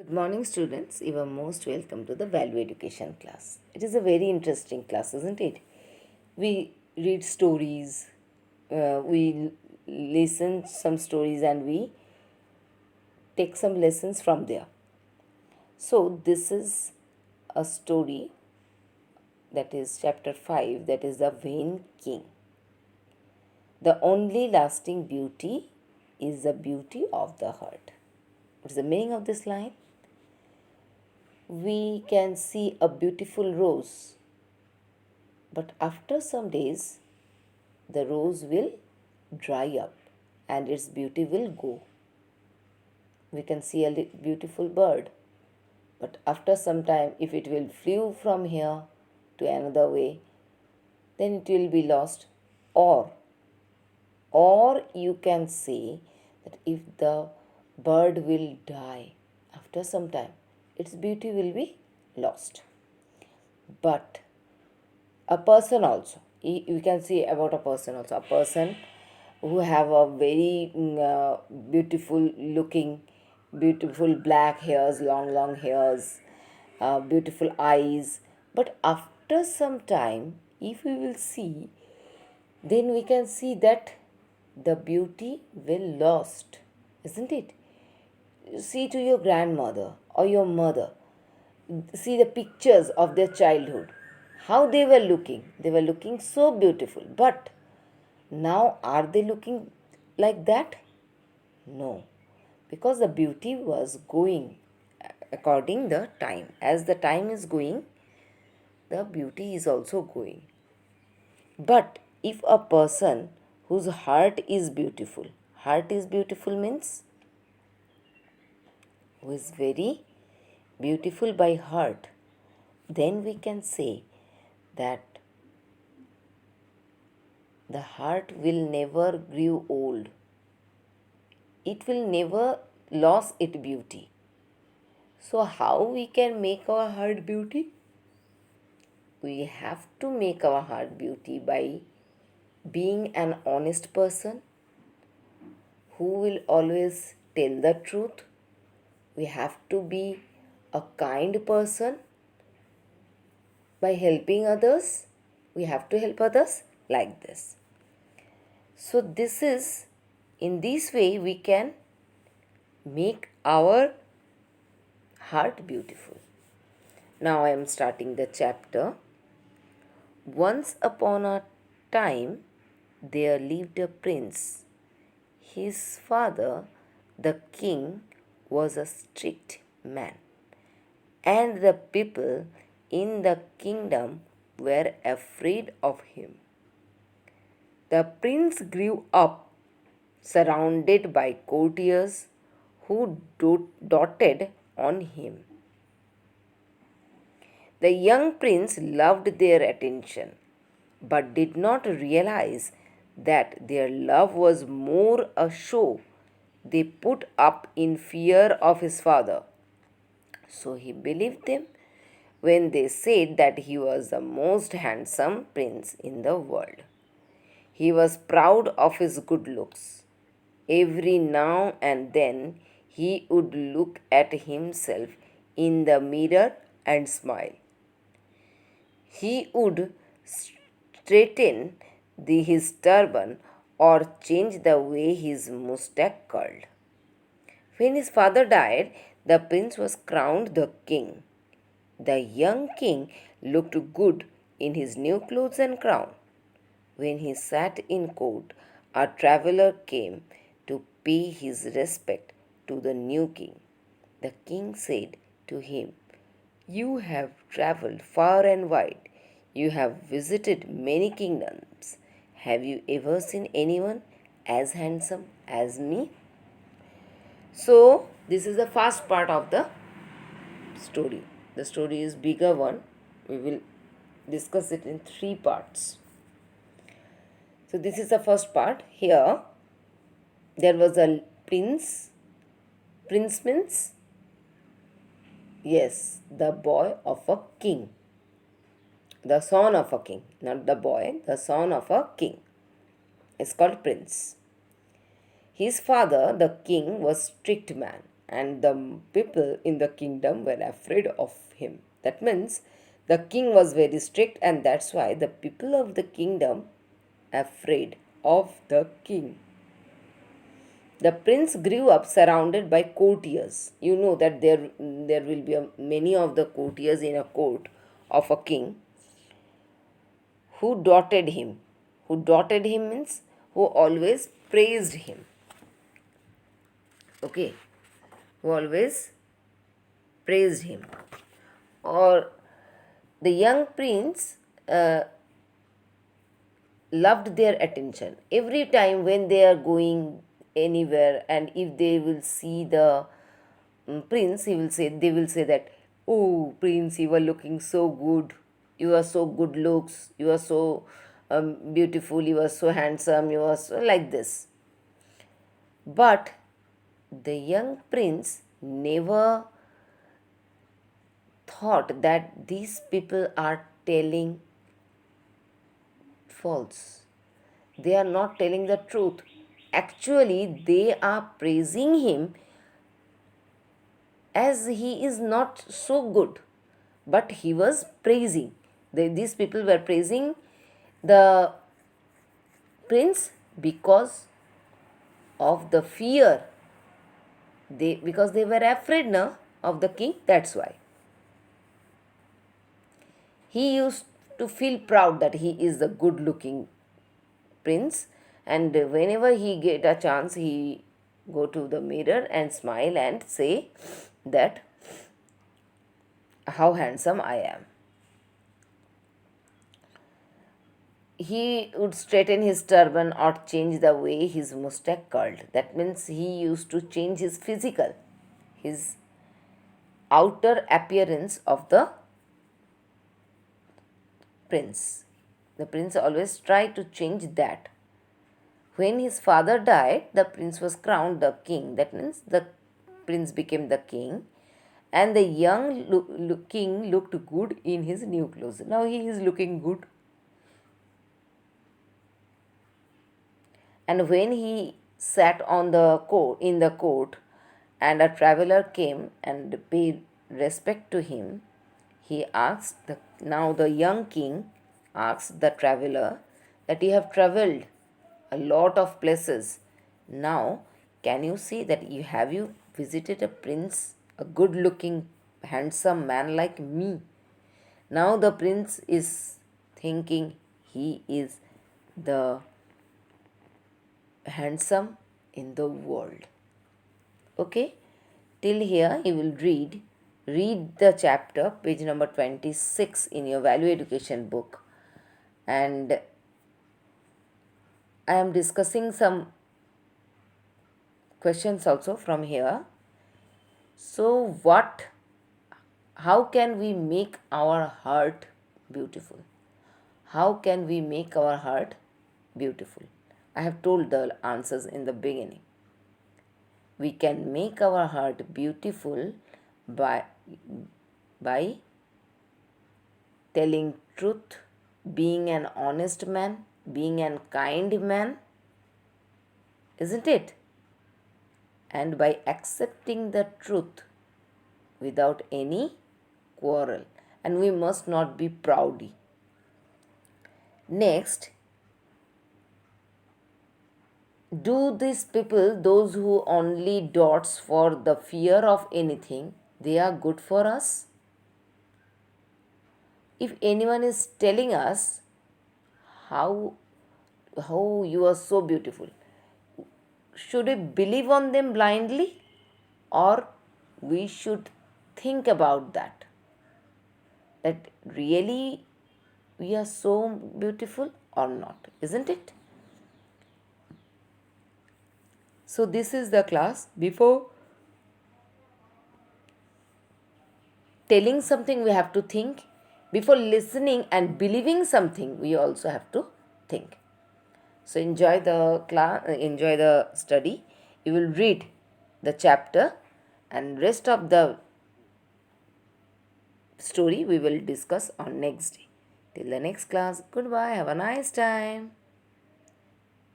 Good morning, students. You are most welcome to the value education class. It is a very interesting class, isn't it? We read stories, we listen some stories, and we take some lessons from there. So, this is a story that is chapter 5, that is the vain king. The only lasting beauty is the beauty of the heart. What's the meaning of this line? We can see a beautiful rose, but after some days, the rose will dry up and its beauty will go. We can see a beautiful bird, but after some time, if it will flew from here to another way, then it will be lost. Or, or you can say that if the bird will die after some time, its beauty will be lost. But a person also, you can see about a person also, a person who have a very beautiful looking, beautiful black hairs, long hairs, beautiful eyes, but after some time, if we will see, then we can see that the beauty will lost, isn't it? See to your grandmother or your mother, see the pictures of their childhood, how they were looking so beautiful, but now are they looking like that? No, because the beauty was going according the time. As the time is going, the beauty is also going. But if a person whose heart is beautiful means who is very beautiful by heart, then we can say that the heart will never grow old. It will never lose its beauty. So how we can make our heart beauty? We have to make our heart beauty by being an honest person who will always tell the truth. We have to be a kind person by helping others. We have to help others like this. So this is, in this way we can make our heart beautiful. Now I am starting the chapter. Once upon a time there lived a prince. His father, the king, was a strict man, and the people in the kingdom were afraid of him. The prince grew up surrounded by courtiers who doted on him. The young prince loved their attention, but did not realize that their love was more a show they put up in fear of his father. So he believed them when they said that he was the most handsome prince in the world. He was proud of his good looks. Every now and then he would look at himself in the mirror and smile. He would straighten his turban or change the way his mustache curled. When his father died, the prince was crowned the king. The young king looked good in his new clothes and crown. When he sat in court, a traveler came to pay his respect to the new king. The king said to him, "You have traveled far and wide. You have visited many kingdoms. Have you ever seen anyone as handsome as me?" So, this is the first part of the story. The story is bigger one. We will discuss it in three parts. So, this is the first part. Here, there was a prince. Prince means, yes, the boy of a king. The son of a king, not the boy, the son of a king. It's called prince. His father, the king, was strict man. and the people in the kingdom were afraid of him. That means the king was very strict, and that's why the people of the kingdom afraid of the king. The prince grew up surrounded by courtiers. You know that there will be many of the courtiers in a court of a king who doted him. Who doted him means who always praised him. Okay, who always praised him. Or the young prince loved their attention. Every time when they are going anywhere, and if they will see the prince, they will say that, "Oh, prince, you are looking so good. You are so good looks. You are so beautiful. You are so handsome. You are so like this." But the young prince never thought that these people are telling false. They are not telling the truth. Actually, they are praising him as he is not so good. But he was praising. These people were praising the prince because of the fear. Because they were afraid now of the king. That's why. He used to feel proud that he is a good looking prince, and whenever he get a chance he go to the mirror and smile and say that how handsome I am. He would straighten his turban or change the way his mustache curled. That means he used to change his outer appearance of the prince. The prince always tried to change that. When his father died, the prince was crowned the king. That means the prince became the king, and the young king looked good in his new clothes. Now he is looking good. And when he sat on the court in the court, and a traveler came and paid respect to him, he asked now the young king asked the traveler that you have traveled a lot of places. Now can you see that you visited a prince, a good looking handsome man like me? Now the prince is thinking he is the handsome in the world. Okay, till here you will read the chapter page number 26 in your value education book, and I am discussing some questions also from here. So how can we make our heart beautiful? How can we make our heart beautiful? I have told the answers in the beginning. We can make our heart beautiful by telling truth, being an honest man, being a kind man, isn't it? And by accepting the truth without any quarrel. And we must not be proudy. Next, do these people, those who only dots for the fear of anything, they are good for us? If anyone is telling us how you are so beautiful, should we believe on them blindly, or we should think about that really we are so beautiful or not, isn't it? So this is the class. Before telling something we have to think. Before listening and believing something we also have to think. So enjoy the class, enjoy the study. You will read the chapter, and rest of the story we will discuss on next day. Till the next class, goodbye, have a nice time.